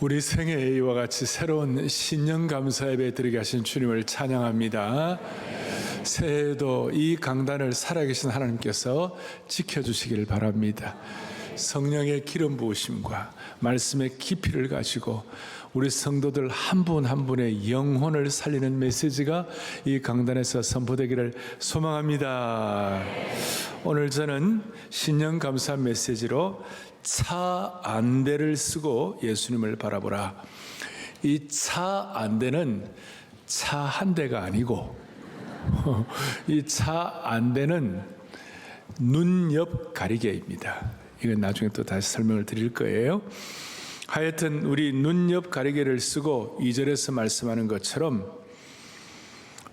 우리 생애에 이와 같이 새로운 신년 감사 예배 드리게 하신 주님을 찬양합니다. 새해에도 이 강단을 살아계신 하나님께서 지켜주시기를 바랍니다. 성령의 기름 부으심과 말씀의 깊이를 가지고 우리 성도들 한 분 한 분의 영혼을 살리는 메시지가 이 강단에서 선포되기를 소망합니다. 오늘 저는 신년 감사 메시지로 차 안대를 쓰고 예수님을 바라보라. 이 차 안대는 차 한 대가 아니고 이 차 안대는 눈 옆 가리개입니다. 이건 나중에 또 다시 설명을 드릴 거예요. 하여튼 우리 눈 옆 가리개를 쓰고 2절에서 말씀하는 것처럼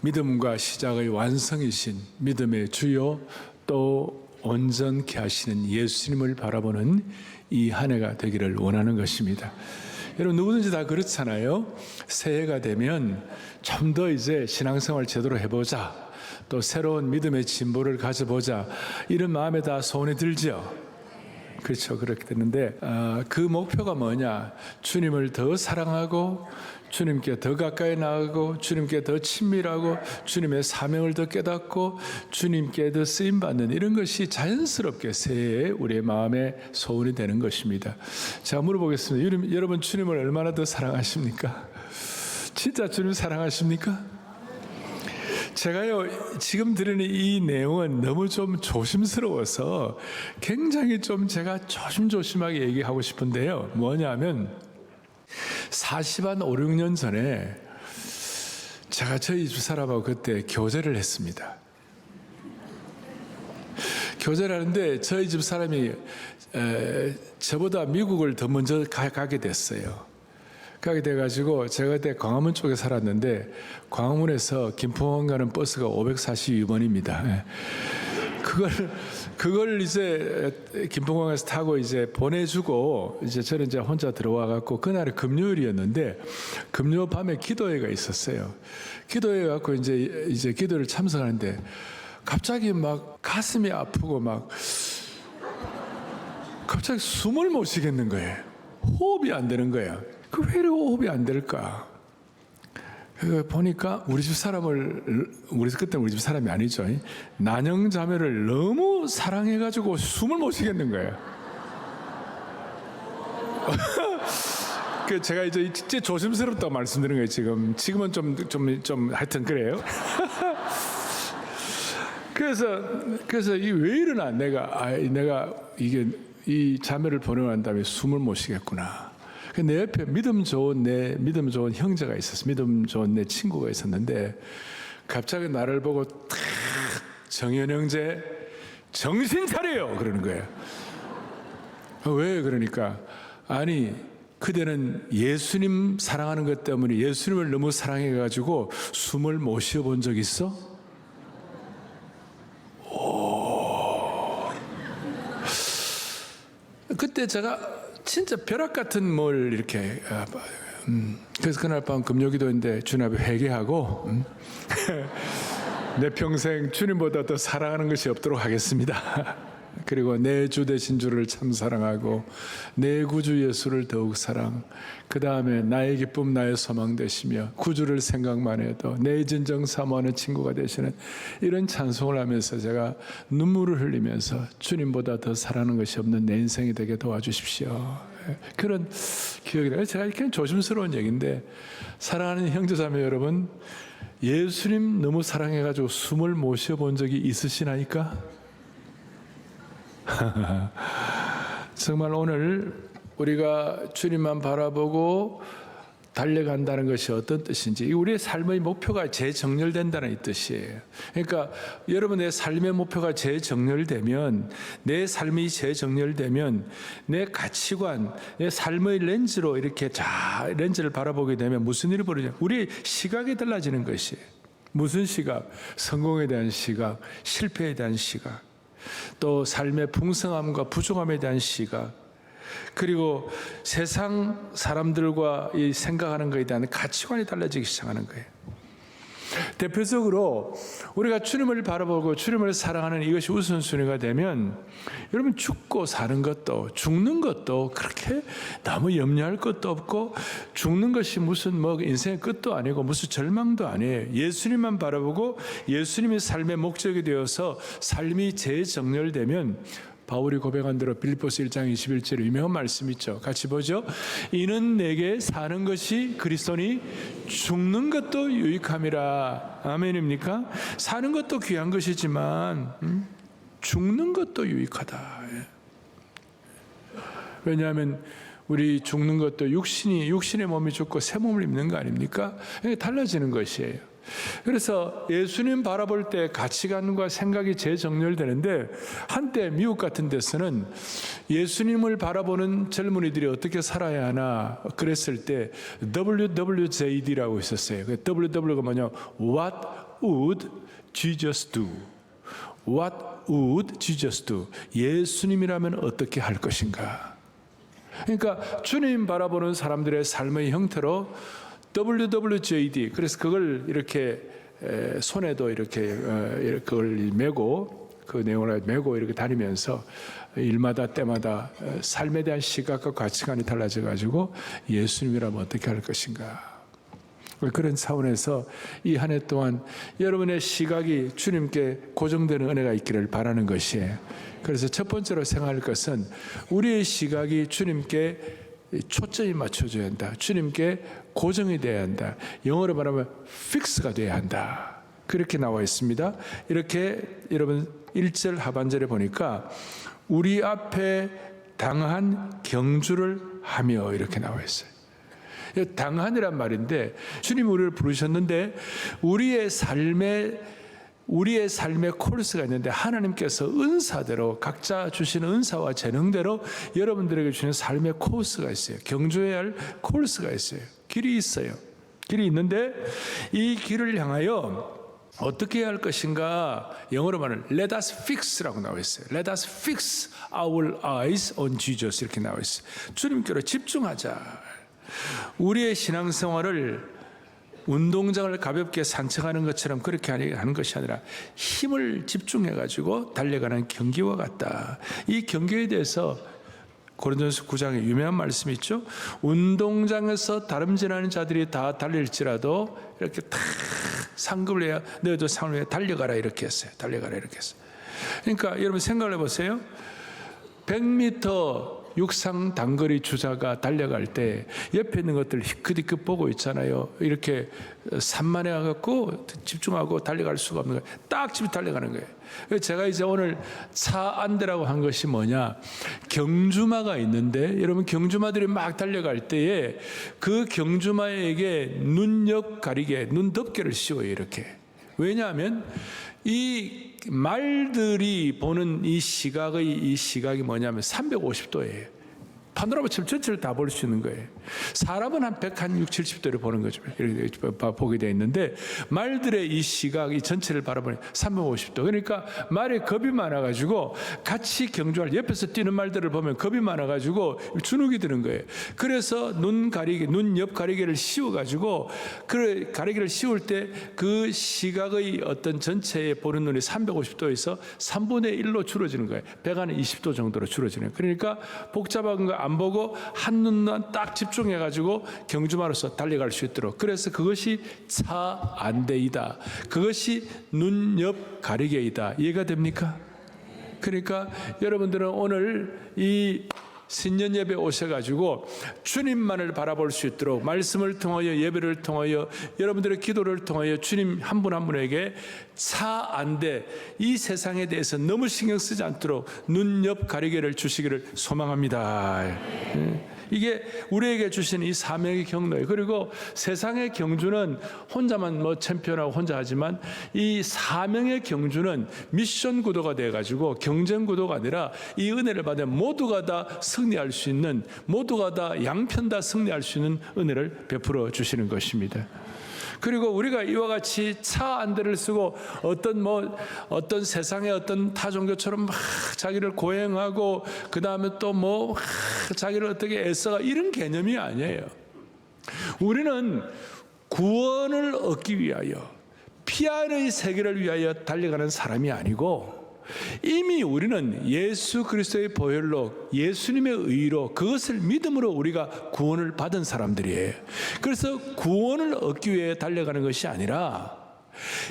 믿음과 시작의 완성이신 믿음의 주요 또 온전케 하시는 예수님을 바라보는 이 한 해가 되기를 원하는 것입니다. 여러분 누구든지 다 그렇잖아요. 새해가 되면 좀 더 이제 신앙생활 제대로 해보자, 또 새로운 믿음의 진보를 가져보자, 이런 마음에 다 소원이 들죠. 그렇죠. 그렇게 되는데 그 목표가 뭐냐? 주님을 더 사랑하고 주님께 더 가까이 나가고 주님께 더 친밀하고 주님의 사명을 더 깨닫고 주님께 더 쓰임받는 이런 것이 자연스럽게 새해에 우리의 마음의 소원이 되는 것입니다. 제가 물어보겠습니다. 여러분 주님을 얼마나 더 사랑하십니까? 진짜 주님 사랑하십니까? 제가요 지금 드리는 이 내용은 너무 좀 조심스러워서 굉장히 좀 제가 조심조심하게 얘기하고 싶은데요. 뭐냐면 40한 5, 6년 전에 제가 저희 집 사람하고 그때 교제를 했습니다. 교제를 하는데 저희 집 사람이 저보다 미국을 더 먼저 가게 됐어요. 가게 돼가지고 제가 그때 광화문 쪽에 살았는데 광화문에서 김포항 가는 버스가 542번입니다. 그걸 이제 김포공항에서 타고 이제 보내주고 이제 저는 이제 혼자 들어와 갖고 그날이 금요일이었는데 금요 밤에 기도회가 있었어요. 기도회 갖고 이제 기도를 참석하는데 갑자기 막 가슴이 아프고 막 갑자기 숨을 못 쉬겠는 거예요. 호흡이 안 되는 거예요. 왜 이렇게 호흡이 안 될까? 보니까 우리 집 그때는 우리 집 사람이 아니죠. 난영 자매를 너무 사랑해가지고 숨을 못 쉬겠는 거예요. 제가 이제 진짜 조심스럽다고 말씀드리는 거예요. 지금은 좀 하여튼 그래요. 그래서 이 왜 이러나 내가 이 자매를 보내고 난 다음에 숨을 못 쉬겠구나. 내 옆에 믿음 좋은 형제가 있었어. 믿음 좋은 내 친구가 있었는데 갑자기 나를 보고 탁 정현 형제 정신 차려요 그러는 거예요. 왜 그러니까 아니 그대는 예수님 사랑하는 것 때문에 예수님을 너무 사랑해가지고 숨을 못 쉬어본 적 있어? 그때 제가 진짜 벼락 같은 뭘 이렇게 그래서 그날 밤 금요기도인데 주님 앞에 회개하고 내 평생 주님보다 더 사랑하는 것이 없도록 하겠습니다. 그리고 내 주 되신 주를 참 사랑하고 내 구주 예수를 더욱 사랑, 그 다음에 나의 기쁨 나의 소망 되시며 구주를 생각만 해도 내 진정 사모하는 친구가 되시는 이런 찬송을 하면서 제가 눈물을 흘리면서 주님보다 더 사랑하는 것이 없는 내 인생이 되게 도와주십시오. 그런 기억이 나요. 제가 이렇게 조심스러운 얘기인데 사랑하는 형제자매 여러분, 예수님 너무 사랑해가지고 숨을 못 쉬어본 적이 있으시나이까? 정말 오늘 우리가 주님만 바라보고 달려간다는 것이 어떤 뜻인지, 우리의 삶의 목표가 재정렬된다는 이 뜻이에요. 그러니까 여러분 내 삶의 목표가 재정렬되면, 내 삶이 재정렬되면 내 가치관, 내 삶의 렌즈로 이렇게 렌즈를 바라보게 되면 무슨 일이 벌어지냐? 우리의 시각이 달라지는 것이에요. 무슨 시각? 성공에 대한 시각, 실패에 대한 시각, 또 삶의 풍성함과 부족함에 대한 시각, 그리고 세상 사람들과 이 생각하는 것에 대한 가치관이 달라지기 시작하는 거예요. 대표적으로 우리가 주님을 바라보고 주님을 사랑하는 이것이 우선순위가 되면 여러분 죽고 사는 것도 죽는 것도 그렇게 너무 염려할 것도 없고 죽는 것이 무슨 뭐 인생의 끝도 아니고 무슨 절망도 아니에요. 예수님만 바라보고 예수님이 삶의 목적이 되어서 삶이 재정렬되면 바울이 고백한 대로 빌립보서 1장 21절에 유명한 말씀 있죠. 같이 보죠. 이는 내게 사는 것이 그리스도니 죽는 것도 유익함이라. 아멘입니까? 사는 것도 귀한 것이지만 죽는 것도 유익하다. 왜냐하면 우리 죽는 것도 육신의 몸이 죽고 새 몸을 입는 거 아닙니까? 달라지는 것이에요. 그래서 예수님 바라볼 때 가치관과 생각이 재정렬되는데 한때 미국 같은 데서는 예수님을 바라보는 젊은이들이 어떻게 살아야 하나 그랬을 때 WWJD라고 있었어요. WW가 뭐냐? What would Jesus do? What would Jesus do? 예수님이라면 어떻게 할 것인가? 그러니까 주님 바라보는 사람들의 삶의 형태로 WWJD, 그래서 그걸 이렇게 손에도 이렇게 그걸 메고 그 내용을 메고 이렇게 다니면서 일마다 때마다 삶에 대한 시각과 가치관이 달라져 가지고 예수님이라면 어떻게 할 것인가. 그런 차원에서 이 한 해 동안 여러분의 시각이 주님께 고정되는 은혜가 있기를 바라는 것이에요. 그래서 첫 번째로 생각할 것은 우리의 시각이 주님께 초점이 맞춰져야 한다. 주님께 고정이 돼야 한다. 영어로 말하면 픽스가 돼야 한다. 그렇게 나와 있습니다. 이렇게 여러분 1절 하반절에 보니까 우리 앞에 당한 경주를 하며 이렇게 나와 있어요. 당한이란 말인데 주님 우리를 부르셨는데 우리의 삶의 코र्스가 있는데 하나님께서 은사대로 각자 주시는 은사와 재능대로 여러분들에게 주시는 삶의 코र्스가 있어요. 경주해야 할 코र्스가 있어요. 길이 있어요. 길이 있는데 이 길을 향하여 어떻게 해야 할 것인가? 영어로 말하면 Let us fix라고 나와 있어요. Let us fix our eyes on Jesus 이렇게 나와 있어요. 주님께로 집중하자. 우리의 신앙생활을 운동장을 가볍게 산책하는 것처럼 그렇게 하는 것이 아니라 힘을 집중해가지고 달려가는 경기와 같다. 이 경기에 대해서 고린도전서 9장에 유명한 말씀이 있죠. 운동장에서 다름질하는 자들이 다 달릴지라도 이렇게 다 상급을 해야 너희도 상을 해 달려가라 이렇게 했어요. 달려가라 이렇게 했어요. 그러니까 여러분 생각을 해보세요. 100m 육상 단거리 주자가 달려갈 때 옆에 있는 것들 희끗희끗 보고 있잖아요. 이렇게 산만해 갖고 집중하고 달려갈 수가 없는 거예요. 딱 집에 달려가는 거예요. 제가 이제 오늘 차 안대라고 한 것이 뭐냐? 경주마가 있는데 여러분 경주마들이 막 달려갈 때에 그 경주마에게 눈 옆 가리개, 눈 덮개를 씌워요. 이렇게. 왜냐하면 이 말들이 보는 이 시각이 뭐냐면 350도예요. 파노라마처럼 전체를 다 볼 수 있는 거예요. 사람은 한 160, 70도를 보는 거죠. 이렇게 보게 되어 있는데 말들의 이 시각, 이 전체를 바라보니 350도. 그러니까 말에 겁이 많아가지고 같이 경주할 옆에서 뛰는 말들을 보면 겁이 많아가지고 주눅이 드는 거예요. 그래서 눈 옆 가리개를 씌워가지고 그 가리개를 씌울 때 그 시각의 어떤 전체에 보는 눈이 350도에서 3분의 1로 줄어지는 거예요. 배가는 20도 정도로 줄어지는 거예요. 그러니까 복잡한 거 안 보고 한눈만 딱 집중해가지고 경주마로서 달려갈 수 있도록. 그래서 그것이 차 안대이다. 그것이 눈 옆 가리개이다. 이해가 됩니까? 그러니까 여러분들은 오늘 이 신년 예배 오셔가지고 주님만을 바라볼 수 있도록 말씀을 통하여 예배를 통하여 여러분들의 기도를 통하여 주님 한 분 한 분에게 차 안대 이 세상에 대해서 너무 신경 쓰지 않도록 눈 옆 가리개를 주시기를 소망합니다. 이게 우리에게 주신 이 사명의 경로예요. 그리고 세상의 경주는 혼자만 뭐 챔피언하고 혼자 하지만 이 사명의 경주는 미션 구도가 돼가지고 경쟁 구도가 아니라 이 은혜를 받으면 모두가 다 승리할 수 있는, 모두가 다 양편 다 승리할 수 있는 은혜를 베풀어 주시는 것입니다. 그리고 우리가 이와 같이 차 안대를 쓰고 어떤 세상의 어떤 타 종교처럼 막 자기를 고행하고 그 다음에 또 자기를 어떻게 애써가 이런 개념이 아니에요. 우리는 구원을 얻기 위하여 피안의 세계를 위하여 달려가는 사람이 아니고 이미 우리는 예수 그리스도의 보혈로 예수님의 의로 그것을 믿음으로 우리가 구원을 받은 사람들이에요. 그래서 구원을 얻기 위해 달려가는 것이 아니라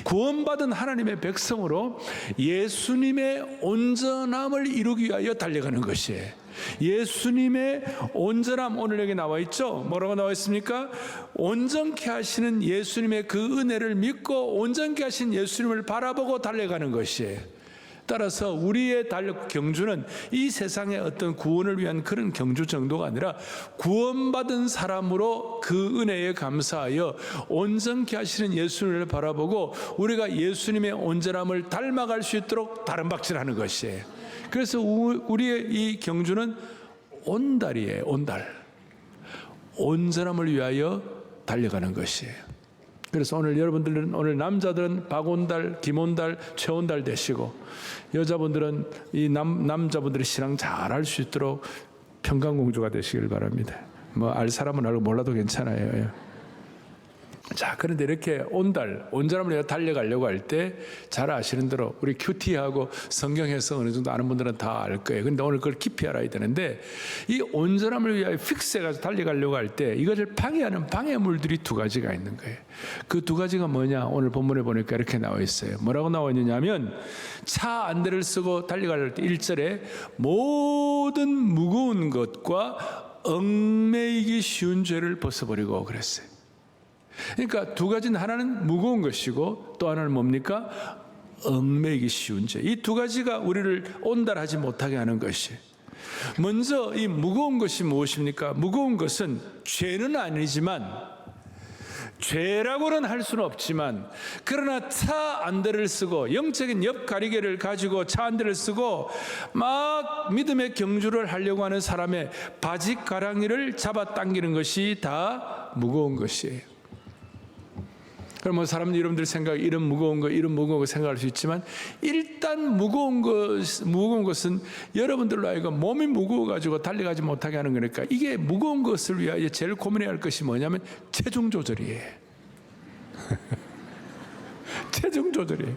구원받은 하나님의 백성으로 예수님의 온전함을 이루기 위하여 달려가는 것이에요. 예수님의 온전함, 오늘 여기 나와 있죠? 뭐라고 나와 있습니까? 온전케 하시는 예수님의 그 은혜를 믿고 온전케 하신 예수님을 바라보고 달려가는 것이에요. 따라서 우리의 경주는 이 세상의 어떤 구원을 위한 그런 경주 정도가 아니라 구원받은 사람으로 그 은혜에 감사하여 온전케 하시는 예수님을 바라보고 우리가 예수님의 온전함을 닮아갈 수 있도록 다름박질하는 것이에요. 그래서 우리의 이 경주는 온달이에요. 온달. 온전함을 위하여 달려가는 것이에요. 그래서 오늘 여러분들은, 오늘 남자들은 박온달, 김온달, 최온달 되시고 여자분들은 이 남자분들의 신앙 잘할 수 있도록 평강공주가 되시길 바랍니다. 뭐 알 사람은 알고 몰라도 괜찮아요. 자, 그런데 이렇게 온전함을 위해 달려가려고 할 때 잘 아시는 대로 우리 큐티하고 성경 해석 어느 정도 아는 분들은 다 알 거예요. 그런데 오늘 그걸 깊이 알아야 되는데 이 온전함을 위하여 픽스해가지고 달려가려고 할 때 이것을 방해하는 방해물들이 두 가지가 있는 거예요. 그 두 가지가 뭐냐? 오늘 본문에 보니까 이렇게 나와 있어요. 뭐라고 나와 있느냐면 차 안대를 쓰고 달려갈 때 1절에 모든 무거운 것과 얽매이기 쉬운 죄를 벗어버리고 그랬어요. 그러니까 두 가지는, 하나는 무거운 것이고 또 하나는 뭡니까? 얽매이기 쉬운 죄. 이 두 가지가 우리를 온달하지 못하게 하는 것이. 먼저 이 무거운 것이 무엇입니까? 무거운 것은 죄는 아니지만, 죄라고는 할 수는 없지만, 그러나 차 안대를 쓰고 영적인 옆 가리개를 가지고 차 안대를 쓰고 막 믿음의 경주를 하려고 하는 사람의 바지 가랑이를 잡아당기는 것이 다 무거운 것이에요. 그럼 사람들이 여러분들 생각, 이런 무거운 거 생각할 수 있지만, 일단 무거운 것은 여러분들로 하여금 몸이 무거워가지고 달려가지 못하게 하는 거니까, 이게 무거운 것을 위하여 제일 고민해야 할 것이 뭐냐면 체중 조절이에요. 체중 조절이에요.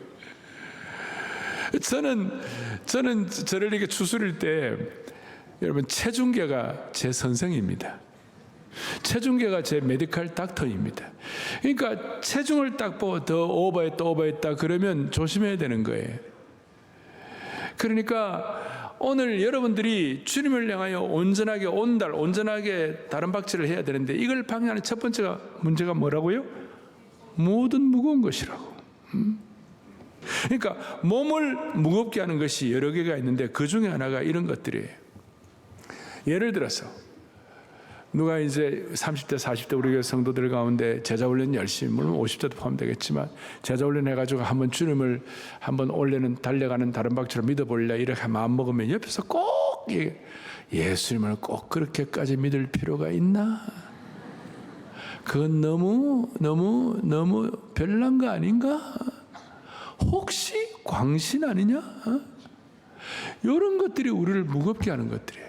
저는 저를 이렇게 추스릴 때 여러분 체중계가 제 선생입니다. 체중계가 제 메디컬 닥터입니다. 그러니까 체중을 딱 보고 더 오버했다 그러면 조심해야 되는 거예요. 그러니까 오늘 여러분들이 주님을 향하여 온전하게 온전하게 다름박질을 해야 되는데, 이걸 방해하는 첫 번째가 문제가 뭐라고요? 모든 무거운 것이라고. 그러니까 몸을 무겁게 하는 것이 여러 개가 있는데 그 중에 하나가 이런 것들이에요. 예를 들어서 누가 이제 30대, 40대 우리 교회 성도들 가운데 제자훈련 열심히, 물론 50대도 포함되겠지만 제자훈련 해가지고 한번 주님을 한번 올해는 달려가는 다름박질로 믿어볼래 이렇게 마음 먹으면 옆에서 꼭 예수님을 꼭 그렇게까지 믿을 필요가 있나? 그건 너무 별난 거 아닌가? 혹시 광신 아니냐? 이런 것들이 우리를 무겁게 하는 것들이에요.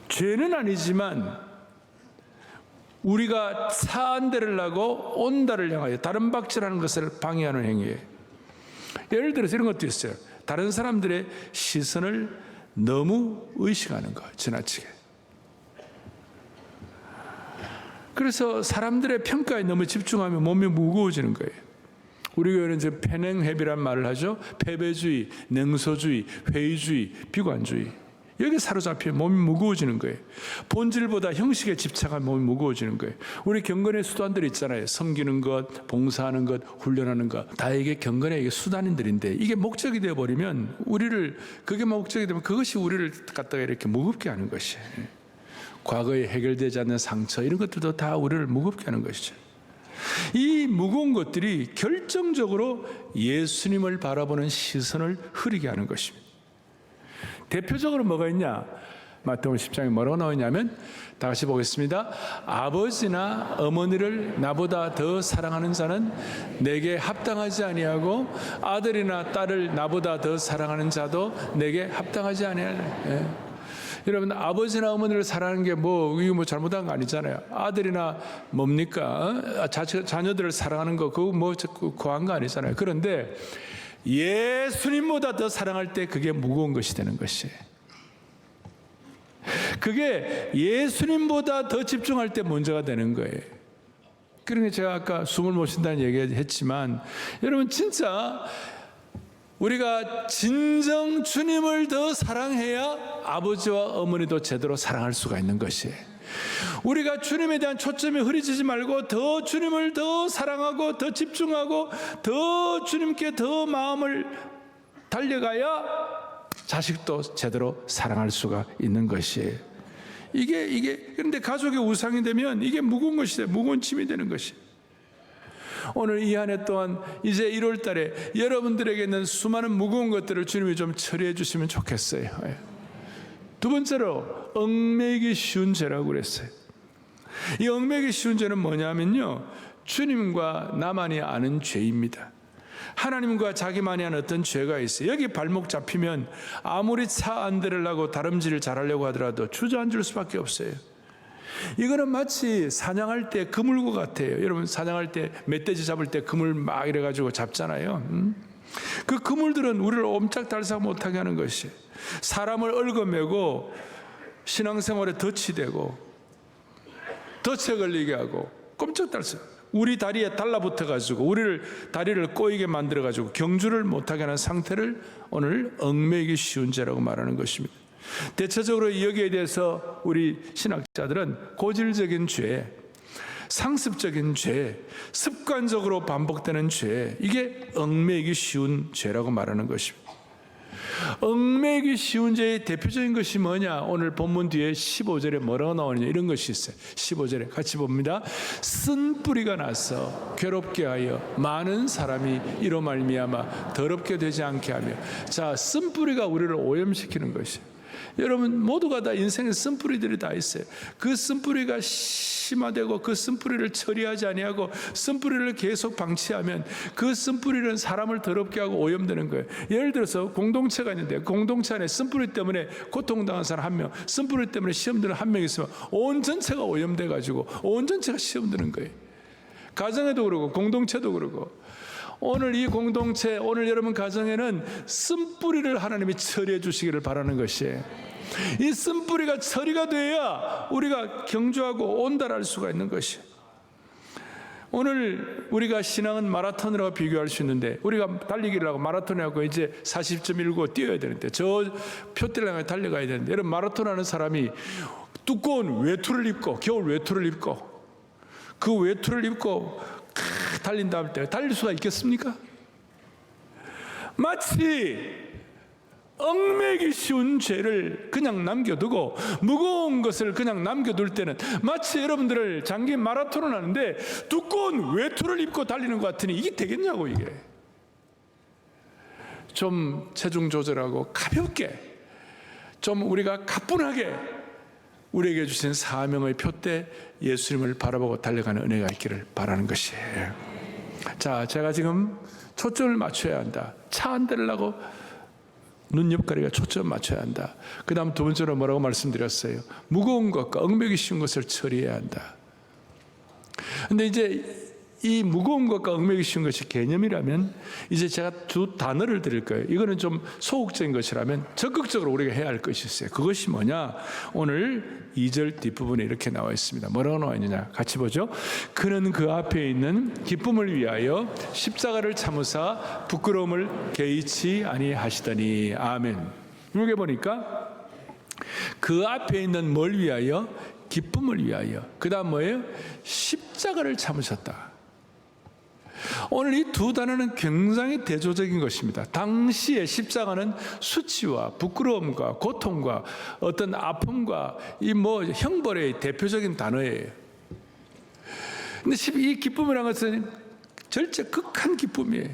죄는 아니지만 우리가 차 안대를 하고 온달을 향하여 다름박질하는 것을 방해하는 행위예요. 예를 들어서 이런 것도 있어요. 다른 사람들의 시선을 너무 의식하는 거, 지나치게. 그래서 사람들의 평가에 너무 집중하면 몸이 무거워지는 거예요. 우리 교회는 지금 편행회비란 말을 하죠. 패배주의, 냉소주의, 회의주의, 비관주의. 여기 사로잡히면 몸이 무거워지는 거예요. 본질보다 형식에 집착하면 몸이 무거워지는 거예요. 우리 경건의 수단들이 있잖아요. 섬기는 것, 봉사하는 것, 훈련하는 것. 다 이게 경건의 이게 수단인들인데, 이게 목적이 되어버리면 그게 목적이 되면 그것이 우리를 갖다가 이렇게 무겁게 하는 것이에요. 과거에 해결되지 않는 상처, 이런 것들도 다 우리를 무겁게 하는 것이죠. 이 무거운 것들이 결정적으로 예수님을 바라보는 시선을 흐리게 하는 것입니다. 대표적으로 뭐가 있냐? 마태복음 10장에 뭐라고 나오냐면, 다 같이 보겠습니다. 아버지나 어머니를 나보다 더 사랑하는 자는 내게 합당하지 아니하고 아들이나 딸을 나보다 더 사랑하는 자도 내게 합당하지 아니하리라. 여러분, 아버지나 어머니를 사랑하는 게 이거 뭐 잘못한 거 아니잖아요. 아들이나 뭡니까? 자녀들을 사랑하는 거, 그거 뭐 고한 거 아니잖아요. 그런데 예수님보다 더 사랑할 때 그게 무거운 것이 되는 것이에요. 그게 예수님보다 더 집중할 때 문제가 되는 거예요. 그러니까 제가 아까 숨을 못 쉰다는 얘기 했지만, 여러분, 진짜 우리가 진정 주님을 더 사랑해야 아버지와 어머니도 제대로 사랑할 수가 있는 것이에요. 우리가 주님에 대한 초점이 흐려지지 말고 더 주님을 더 사랑하고 더 집중하고 더 주님께 더 마음을 달려가야 자식도 제대로 사랑할 수가 있는 것이에요. 그런데 가족의 우상이 되면 이게 무거운 것이 돼요. 무거운 짐이 되는 것이에요. 오늘 이 한 해 동안 이제 1월 달에 여러분들에게 있는 수많은 무거운 것들을 주님이 좀 처리해 주시면 좋겠어요. 두 번째로 얽매이기 쉬운 죄라고 그랬어요. 이 얽매이기 쉬운 죄는 뭐냐면요, 주님과 나만이 아는 죄입니다. 하나님과 자기만이 아는 어떤 죄가 있어요. 여기 발목 잡히면 아무리 차 안 들으려고 다름질을 잘하려고 하더라도 주저앉을 수밖에 없어요. 이거는 마치 사냥할 때 그물과 같아요. 여러분, 사냥할 때 멧돼지 잡을 때 그물 막 이래가지고 잡잖아요. 그 그물들은 우리를 옴짝달싹 못하게 하는 것이, 사람을 얽어매고 신앙생활에 덫이 되고 덫에 걸리게 하고 꼼짝달싹 우리 다리에 달라붙어가지고 우리를 다리를 꼬이게 만들어가지고 경주를 못하게 하는 상태를 오늘 얽매이기 쉬운 죄라고 말하는 것입니다. 대체적으로 여기에 대해서 우리 신학자들은 고질적인 죄, 상습적인 죄, 습관적으로 반복되는 죄, 이게 얽매이기 쉬운 죄라고 말하는 것입니다. 얽매이기 쉬운 죄의 대표적인 것이 뭐냐? 오늘 본문 뒤에 15절에 뭐라고 나오느냐, 이런 것이 있어요. 15절에 같이 봅니다. 쓴 뿌리가 나서 괴롭게 하여 많은 사람이 이로 말미암아 더럽게 되지 않게 하며. 자, 쓴 뿌리가 우리를 오염시키는 것이에요. 여러분, 모두가 다 인생에 쓴뿌리들이 다 있어요. 그 쓴뿌리가 심화되고 그 쓴뿌리를 처리하지 아니하고 쓴뿌리를 계속 방치하면 그 쓴뿌리는 사람을 더럽게 하고 오염되는 거예요. 예를 들어서 공동체가 있는데 공동체 안에 쓴뿌리 때문에 고통당한 사람 한 명, 쓴뿌리 때문에 시험 드는 한 명 있으면 온 전체가 오염돼 가지고 온 전체가 시험 드는 거예요. 가정에도 그러고 공동체도 그러고. 오늘 이 공동체, 오늘 여러분 가정에는 쓴뿌리를 하나님이 처리해 주시기를 바라는 것이에요. 이 쓴뿌리가 처리가 돼야 우리가 경주하고 온달할 수가 있는 것이에요. 오늘 우리가 신앙은 마라톤이라고 비교할 수 있는데, 우리가 달리기를 하고 마라톤을 하고 이제 40.19 뛰어야 되는데, 저 표대를 향해 달려가야 되는데, 여러분, 마라톤 하는 사람이 두꺼운 외투를 입고, 겨울 외투를 입고, 그 외투를 입고 달린다 할 때 달릴 수가 있겠습니까? 마치 얽매이기 쉬운 죄를 그냥 남겨두고 무거운 것을 그냥 남겨둘 때는 마치 여러분들을 장기 마라톤을 하는데 두꺼운 외투를 입고 달리는 것 같으니 이게 되겠냐고. 이게 좀 체중 조절하고 가볍게, 좀 우리가 가뿐하게 우리에게 주신 사명의 표대 예수님을 바라보고 달려가는 은혜가 있기를 바라는 것이에요. 자, 제가 지금 초점을 맞춰야 한다. 차 안 들으려고 눈 옆가리가 초점을 맞춰야 한다. 그 다음 두 번째로 뭐라고 말씀드렸어요? 무거운 것과 얽매이기 쉬운 것을 처리해야 한다. 근데 이제 이 무거운 것과 얽매이기 쉬운 것이 개념이라면 이제 제가 두 단어를 드릴 거예요. 이거는 좀 소극적인 것이라면 적극적으로 우리가 해야 할 것이 있어요. 그것이 뭐냐? 오늘 2절 뒷부분에 이렇게 나와 있습니다. 뭐라고 나와 있느냐? 같이 보죠. 그는 그 앞에 있는 기쁨을 위하여 십자가를 참으사 부끄러움을 개의치 아니하시더니. 아멘. 여기 보니까 그 앞에 있는 뭘 위하여? 기쁨을 위하여. 그 다음 뭐예요? 십자가를 참으셨다. 오늘 이 두 단어는 굉장히 대조적인 것입니다. 당시에 십자가는 수치와 부끄러움과 고통과 어떤 아픔과 이 형벌의 대표적인 단어예요. 근데 이 기쁨이라는 것은 절대 극한 기쁨이에요.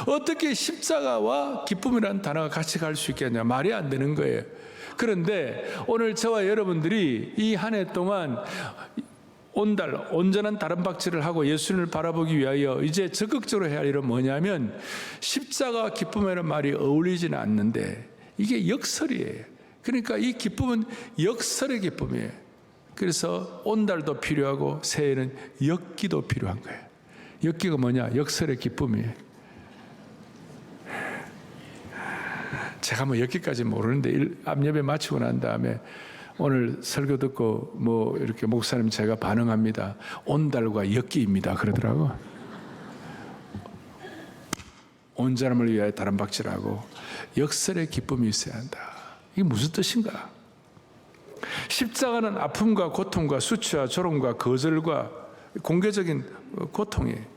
어떻게 십자가와 기쁨이라는 단어가 같이 갈 수 있겠냐? 말이 안 되는 거예요. 그런데 오늘 저와 여러분들이 이 한 해 동안 온전한 다름박질을 하고 예수님을 바라보기 위하여 이제 적극적으로 해야 할 일은 뭐냐면, 십자가와 기쁨이라는 말이 어울리지는 않는데 이게 역설이에요. 그러니까 이 기쁨은 역설의 기쁨이에요. 그래서 온달도 필요하고 새해는 엽기도 필요한 거예요. 엽기가 뭐냐? 역설의 기쁨이에요. 제가 뭐 엽기까지 모르는데 앞예배 마치고 난 다음에 오늘 설교 듣고 뭐 이렇게 목사님 제가 반응합니다. 온달과 엽기입니다 그러더라고. 온 사람을 위하여 다른 박질하고 역설의 기쁨이 있어야 한다. 이게 무슨 뜻인가? 십자가는 아픔과 고통과 수치와 조롱과 거절과 공개적인 고통이에요.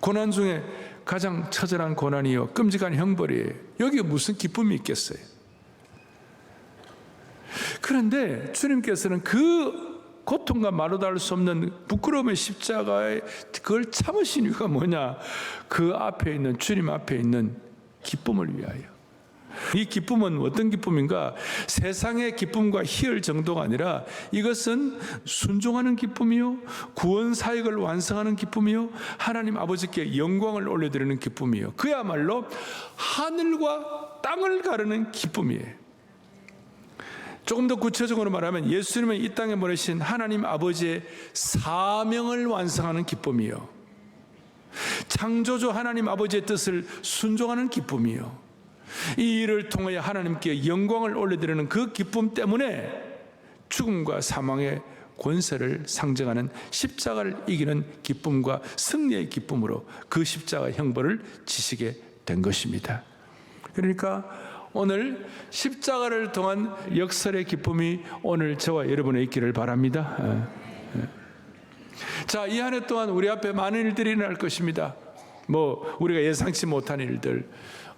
고난 중에 가장 처절한 고난이요 끔찍한 형벌이에요. 여기에 무슨 기쁨이 있겠어요? 그런데 주님께서는 그 고통과 말로 다 할 수 없는 부끄러움의 십자가에 그걸 참으신 이유가 뭐냐? 그 앞에 있는 주님 앞에 있는 기쁨을 위하여. 이 기쁨은 어떤 기쁨인가? 세상의 기쁨과 희열 정도가 아니라 이것은 순종하는 기쁨이요, 구원 사역을 완성하는 기쁨이요, 하나님 아버지께 영광을 올려드리는 기쁨이요, 그야말로 하늘과 땅을 가르는 기쁨이에요. 조금 더 구체적으로 말하면 예수님은 이 땅에 보내신 하나님 아버지의 사명을 완성하는 기쁨이요, 창조주 하나님 아버지의 뜻을 순종하는 기쁨이요, 이 일을 통하여 하나님께 영광을 올려드리는 그 기쁨 때문에 죽음과 사망의 권세를 상징하는 십자가를 이기는 기쁨과 승리의 기쁨으로 그 십자가 형벌을 지시게 된 것입니다. 그러니까 오늘 십자가를 통한 역설의 기쁨이 오늘 저와 여러분에 있기를 바랍니다. 자, 이 한 해 동안 우리 앞에 많은 일들이 일어날 것입니다. 뭐 우리가 예상치 못한 일들,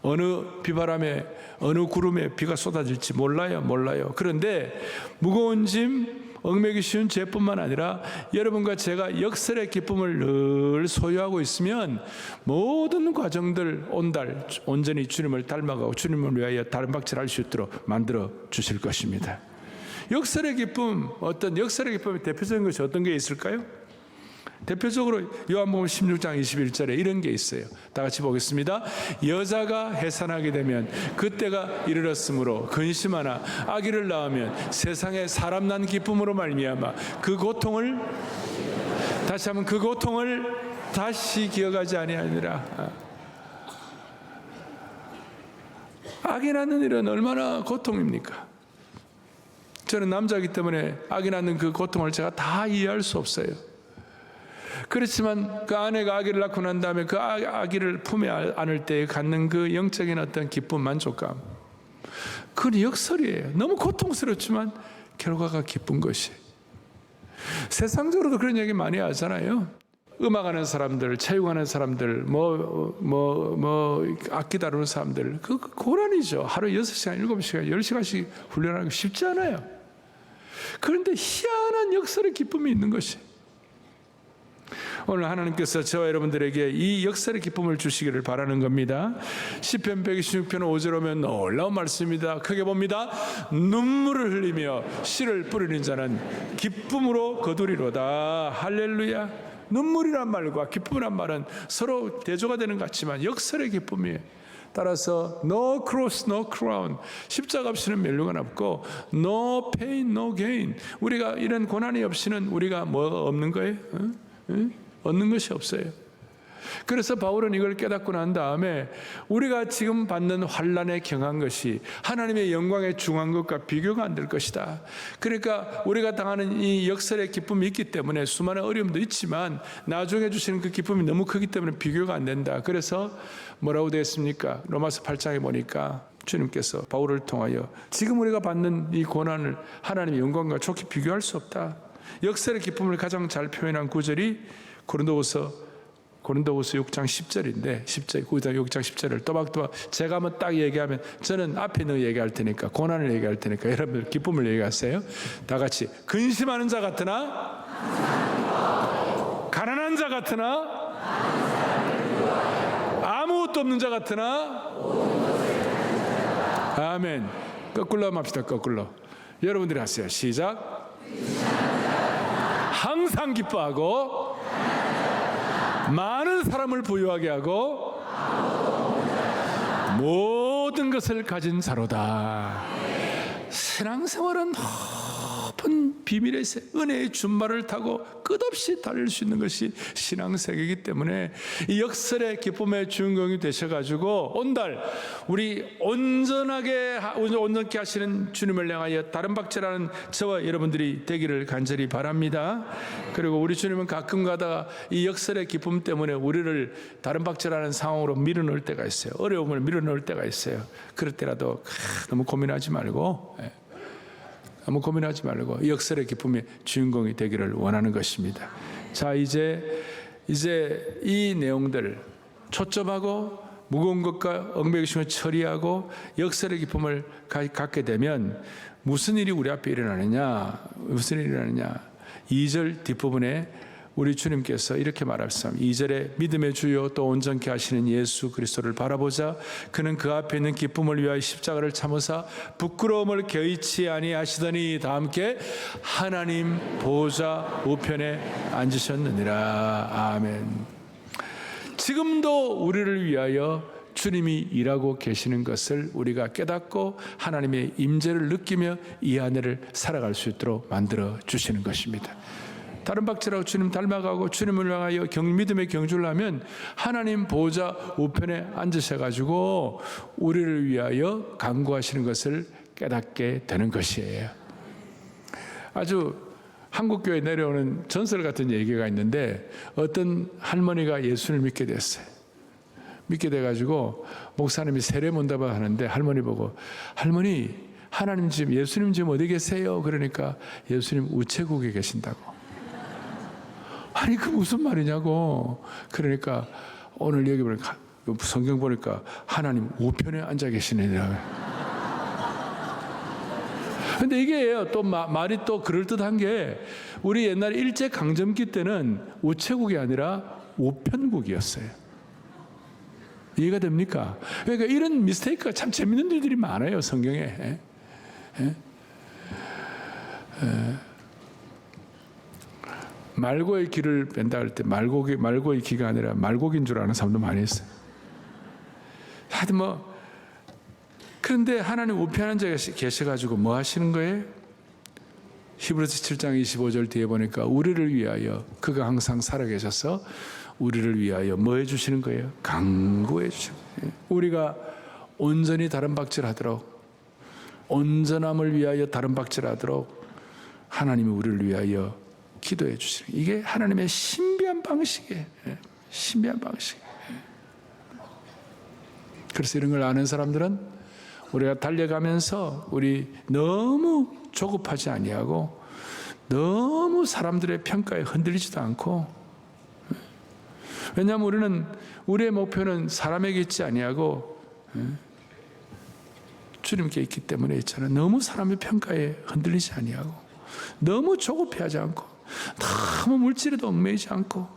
어느 비바람에 어느 구름에 비가 쏟아질지 몰라요. 그런데 무거운 짐, 얽매기 쉬운 죄뿐만 아니라 여러분과 제가 역설의 기쁨을 늘 소유하고 있으면 모든 과정들 온달 온전히 주님을 닮아가고 주님을 위하여 다른 박질할 수 있도록 만들어 주실 것입니다. 역설의 기쁨, 어떤 역설의 기쁨의 대표적인 것이 어떤 게 있을까요? 대표적으로 요한복음 16장 21절에 이런 게 있어요. 다 같이 보겠습니다. 여자가 해산하게 되면 그때가 이르렀으므로 근심하나 아기를 낳으면 세상에 사람 난 기쁨으로 말미암아 그 고통을 다시 한번 그 고통을 다시 기억하지 아니하니라. 아기 낳는 일은 얼마나 고통입니까? 저는 남자이기 때문에 아기 낳는 그 고통을 제가 다 이해할 수 없어요. 그렇지만 그 아내가 아기를 낳고 난 다음에 그 아기를 품에 안을 때 갖는 그 영적인 어떤 기쁨, 만족감, 그건 역설이에요. 너무 고통스럽지만 결과가 기쁜 것이. 세상적으로도 그런 얘기 많이 하잖아요. 음악하는 사람들, 체육하는 사람들, 악기 다루는 사람들, 그 고난이죠. 하루에 6시간, 7시간, 10시간씩 훈련하는 거 쉽지 않아요. 그런데 희한한 역설의 기쁨이 있는 것이. 오늘 하나님께서 저와 여러분들에게 이 역설의 기쁨을 주시기를 바라는 겁니다. 시편 126편 5절 오면 놀라운 말씀입니다. 크게 봅니다. 눈물을 흘리며 씨를 뿌리는 자는 기쁨으로 거두리로다. 할렐루야. 눈물이란 말과 기쁨이란 말은 서로 대조가 되는 것 같지만 역설의 기쁨이에요. 따라서 no cross, no crown, 십자가 없이는 멸류관 없고 no pain, no gain, 우리가 이런 고난이 없이는 우리가 뭐가 없는 거예요? 얻는 것이 없어요. 그래서 바울은 이걸 깨닫고 난 다음에 우리가 지금 받는 환난에 경한 것이 하나님의 영광에 중한 것과 비교가 안 될 것이다. 그러니까 우리가 당하는 이 역설의 기쁨이 있기 때문에 수많은 어려움도 있지만 나중에 주시는 그 기쁨이 너무 크기 때문에 비교가 안 된다. 그래서 뭐라고 되어 있습니까? 로마서 8장에 보니까 주님께서 바울을 통하여 지금 우리가 받는 이 고난을 하나님의 영광과 좋게 비교할 수 없다. 역설의 기쁨을 가장 잘 표현한 구절이 고린도후서 6장 10절인데 6장 10절을 또박또박 제가 한번 딱 얘기하면 저는 앞에 있는 거 얘기할 테니까 고난을 얘기할 테니까 여러분들 기쁨을 얘기하세요. 다 같이 근심하는 자 같으나 가난한 자 같으나 아무것도 없는 자 같으나 아멘. 거꾸로 합시다. 거꾸로 여러분들이 하세요. 시작. 항상 기뻐하고 많은 사람을 부유하게 하고 모든 것을 가진 자로다. 신앙생활은 높은 비밀의 은혜의 준말을 타고 끝없이 달릴 수 있는 것이 신앙세계이기 때문에 이 역설의 기쁨의 주인공이 되셔가지고 온달 우리 온전케 하시는 주님을 향하여 다른 박제라는 저와 여러분들이 되기를 간절히 바랍니다. 그리고 우리 주님은 가끔 가다가 이 역설의 기쁨 때문에 우리를 다른 박제라는 상황으로 밀어넣을 때가 있어요. 어려움을 밀어넣을 때가 있어요. 그럴 때라도 너무 고민하지 말고 너무 고민하지 말고 이 역설의 기쁨의 주인공이 되기를 원하는 것입니다. 자, 이제 이 내용들 초점하고 무거운 것과 얽매이심을 처리하고 역설의 기쁨을 갖게 되면 무슨 일이 우리 앞에 일어나느냐? 무슨 일이 일어나느냐? 2절 뒷부분에 우리 주님께서 이렇게 말하셨습니다. 2절에 믿음의 주요 또 온전케 하시는 예수 그리스도를 바라보자. 그는 그 앞에 있는 기쁨을 위하여 십자가를 참으사 부끄러움을 개의치 아니하시더니 다 함께 하나님 보좌 우편에 앉으셨느니라. 아멘. 지금도 우리를 위하여 주님이 일하고 계시는 것을 우리가 깨닫고 하나님의 임재를 느끼며 이 안을 살아갈 수 있도록 만들어 주시는 것입니다. 다른 박제라고 주님 닮아가고 주님을 향하여 믿음의 경주를 하면 하나님 보좌 우편에 앉으셔가지고 우리를 위하여 간구하시는 것을 깨닫게 되는 것이에요. 아주 한국교회에 내려오는 전설 같은 얘기가 있는데 어떤 할머니가 예수를 믿게 됐어요. 믿게 돼가지고 목사님이 세례문답을 하는데 할머니 보고 할머니 하나님 지금 예수님 지금 어디 계세요? 그러니까 예수님 우체국에 계신다고. 아니 그 무슨 말이냐고. 그러니까 오늘 여기 보니까 성경 보니까 하나님 우편에 앉아 계시네요. 근데 이게 또 말이 또 그럴듯한 게 우리 옛날에 일제강점기 때는 우체국이 아니라 우편국이었어요. 이해가 됩니까? 그러니까 이런 미스테이크가 참 재밌는 일들이 많아요, 성경에. 말고의 기를 뺀다 할 때 말고의 기가 아니라 말고기인 줄 아는 사람도 많이 있어요. 하여튼 그런데 하나님 우편한 자가 계셔가지고 뭐 하시는 거예요? 히브리서 7장 25절 뒤에 보니까 우리를 위하여 그가 항상 살아계셔서 우리를 위하여 뭐 해주시는 거예요? 강구해 주시는 거예요. 우리가 온전히 다른 박질하도록 온전함을 위하여 다른 박질하도록 하나님이 우리를 위하여 기도해 주시는 이게 하나님의 신비한 방식이에요. 신비한 방식. 그래서 이런 걸 아는 사람들은 우리가 달려가면서 우리 너무 조급하지 아니하고 너무 사람들의 평가에 흔들리지도 않고, 왜냐하면 우리의 목표는 사람에게 있지 아니하고 주님께 있기 때문에 있잖아요. 너무 사람의 평가에 흔들리지 아니하고 너무 조급해하지 않고 너무 물질에도 얽매이지 않고,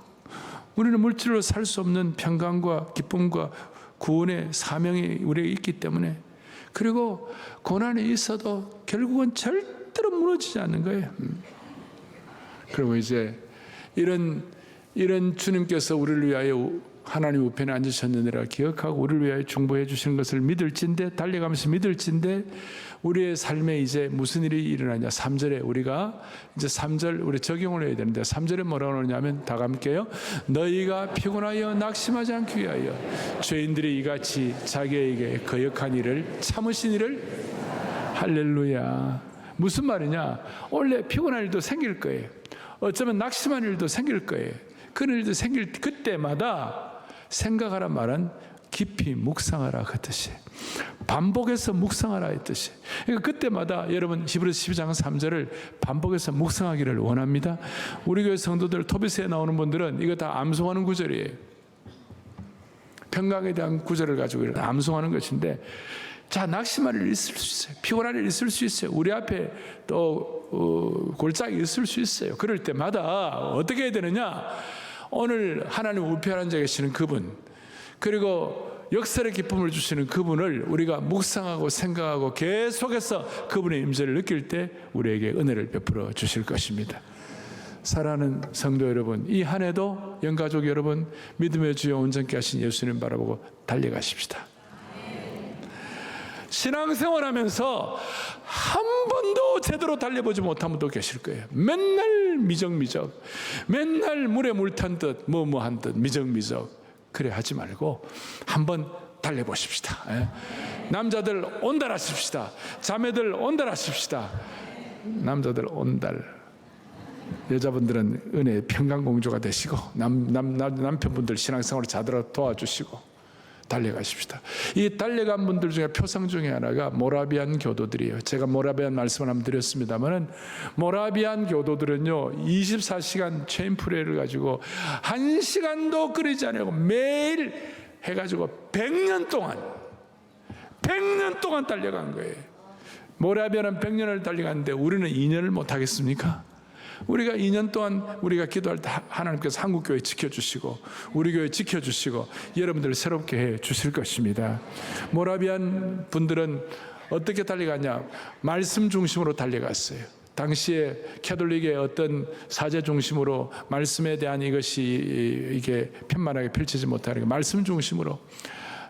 우리는 물질로 살 수 없는 평강과 기쁨과 구원의 사명이 우리에게 있기 때문에, 그리고 고난이 있어도 결국은 절대로 무너지지 않는 거예요. 그리고 이제 이런 주님께서 우리를 위하여 하나님 우편에 앉으셨느니라 기억하고 우리를 위하여 중보해 주시는 것을 믿을진데, 달려가면서 믿을진데, 우리의 삶에 이제 무슨 일이 일어나냐. 3절에 우리가 이제 3절 우리 적용을 해야 되는데 3절에 뭐라고 그러냐면 다 함께요. 너희가 피곤하여 낙심하지 않기 위하여 죄인들이 이같이 자기에게 거역한 일을 참으신 일을. 할렐루야. 무슨 말이냐. 원래 피곤한 일도 생길 거예요. 어쩌면 낙심한 일도 생길 거예요. 그런 일도 생길 그때마다 생각하란 말은 깊이 묵상하라 그 뜻이, 반복해서 묵상하라 이 뜻이. 그러니까 그때마다 여러분 히브리서 12장 3절을 반복해서 묵상하기를 원합니다. 우리 교회 성도들 토비스에 나오는 분들은 이거 다 암송하는 구절이에요. 평강에 대한 구절을 가지고 암송하는 것인데, 자, 낙심할 일 있을 수 있어요. 피곤할 일 있을 수 있어요. 우리 앞에 또 골짜기 있을 수 있어요. 그럴 때마다 어떻게 해야 되느냐. 오늘 하나님 우편한 자 계시는 그분, 그리고 역설의 기쁨을 주시는 그분을 우리가 묵상하고 생각하고 계속해서 그분의 임재를 느낄 때 우리에게 은혜를 베풀어 주실 것입니다. 사랑하는 성도 여러분, 이 한 해도 영가족 여러분, 믿음의 주여 온전케 하신 예수님 바라보고 달려가십시다. 신앙생활하면서 한 번도 제대로 달려보지 못한 분도 계실 거예요. 맨날 미적미적, 맨날 물에 물 탄 듯 뭐뭐한 듯 미적미적. 그래 하지 말고 한번 달려보십시다. 남자들 온달하십시다. 자매들 온달하십시다. 남자들 온달, 여자분들은 은혜의 평강공주가 되시고 남편분들 신앙생활을 자들어 도와주시고 달려가십시다. 이 달려간 분들 중에 표상 중에 하나가 모라비안 교도들이에요. 제가 모라비안 말씀을 한번 드렸습니다만은, 모라비안 교도들은요 24시간 체인프레이를 가지고 1시간도 끊이지 않고 매일 해가지고 100년 동안 달려간 거예요. 모라비안은 100년을 달려갔는데 우리는 2년을 못 하겠습니까? 우리가 2년 동안 우리가 기도할 때 하나님께서 한국교회 지켜주시고 우리 교회 지켜주시고 여러분들을 새롭게 해 주실 것입니다. 모라비안 분들은 어떻게 달려갔냐? 말씀 중심으로 달려갔어요. 당시에 캐톨릭의 어떤 사제 중심으로 말씀에 대한 이것이 이게 편만하게 펼치지 못하니까 말씀 중심으로,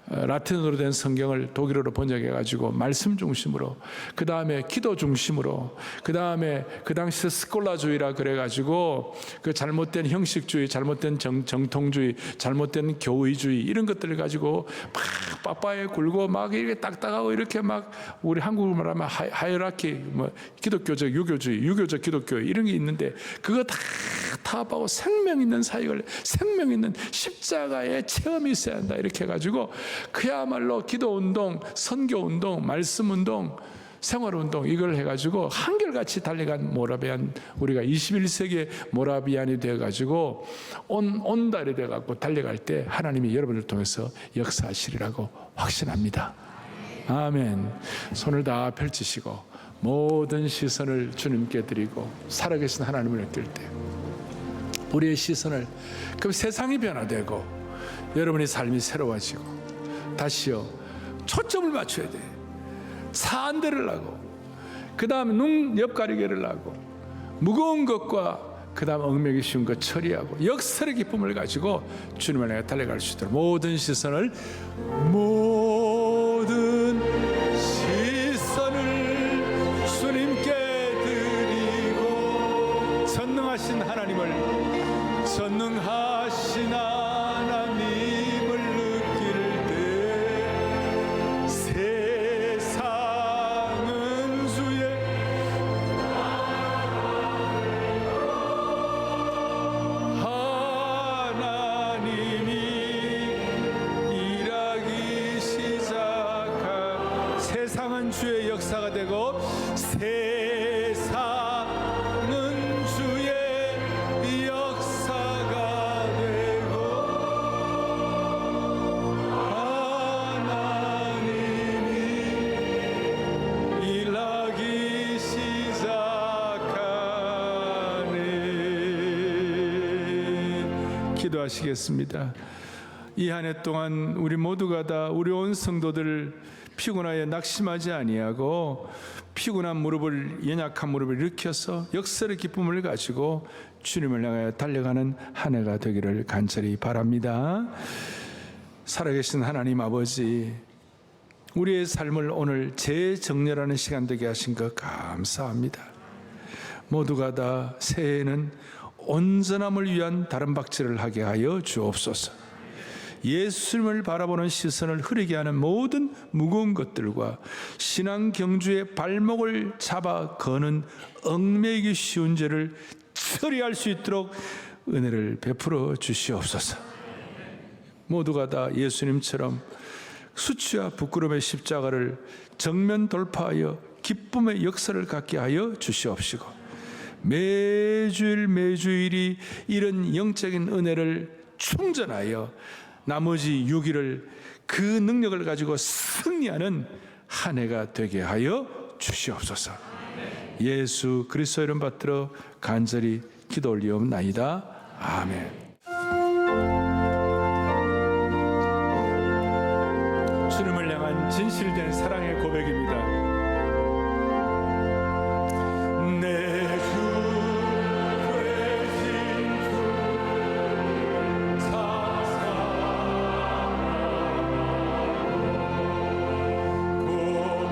라틴어로 된 성경을 독일어로 번역해 가지고 말씀 중심으로, 그 다음에 기도 중심으로, 그 다음에 그 당시 스콜라주의라 그래 가지고 그 잘못된 형식주의, 잘못된 정통주의, 잘못된 교의주의 이런 것들을 가지고 막 빠빠에 굴고 막 이렇게 딱딱하고 이렇게 막 우리 한국으로 말하면 하이라키, 뭐 기독교적 유교주의, 유교적 기독교의 이런 게 있는데 그거 다 타협하고 생명 있는 사역을, 생명 있는 십자가의 체험이 있어야 한다 이렇게 해가지고 그야말로 기도운동, 선교운동, 말씀운동, 생활운동 이걸 해가지고 한결같이 달려간 모라비안, 우리가 21세기의 모라비안이 되어가지고 온달이 되어가지고 달려갈 때 하나님이 여러분을 통해서 역사하시리라고 확신합니다. 아멘. 손을 다 펼치시고 모든 시선을 주님께 드리고 살아계신 하나님을 느낄 때 우리의 시선을, 그럼 세상이 변화되고 여러분의 삶이 새로워지고 다시요 초점을 맞춰야 돼. 사안대를 하고 그 다음 눈 옆가리개를 하고 무거운 것과 그 다음 얽매기 쉬운 것 처리하고 역설의 기쁨을 가지고 주님을 향해 달려갈 수 있도록 모든 시선을 주님께 드리고 전능하신 하나님을, 전능하신 하나님을 느낄 때 세상은 주의 하나님이 일하기 시작한, 세상은 주의 역사가 되고 세상은 주의 역사가 되고 하나님이 일하기 시작하네. 기도하시겠습니다. 이 한 해 동안 우리 모두가 다 우리 온 성도들 피곤하여 낙심하지 아니하고 피곤한 무릎을, 연약한 무릎을 일으켜서 역설의 기쁨을 가지고 주님을 향하여 달려가는 한 해가 되기를 간절히 바랍니다. 살아계신 하나님 아버지, 우리의 삶을 오늘 재정렬하는 시간 되게 하신 것 감사합니다. 모두가 다 새해에는 온전함을 위한 다름박질을 하게 하여 주옵소서. 예수님을 바라보는 시선을 흐리게 하는 모든 무거운 것들과 신앙 경주의 발목을 잡아 거는 얽매이기 쉬운 죄를 처리할 수 있도록 은혜를 베풀어 주시옵소서. 모두가 다 예수님처럼 수치와 부끄러움의 십자가를 정면 돌파하여 기쁨의 역사를 갖게 하여 주시옵시고, 매주일이 이런 영적인 은혜를 충전하여 나머지 6일을 그 능력을 가지고 승리하는 한 해가 되게 하여 주시옵소서. 예수 그리스도 이름 받들어 간절히 기도 올리옵나이다. 아멘. 주님을 향한 진실된 사랑의 고백입니다. 오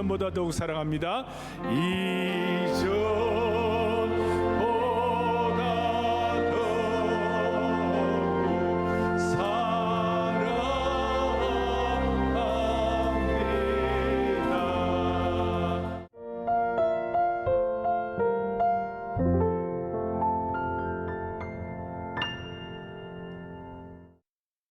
전보다 더욱 사랑합니다. 이전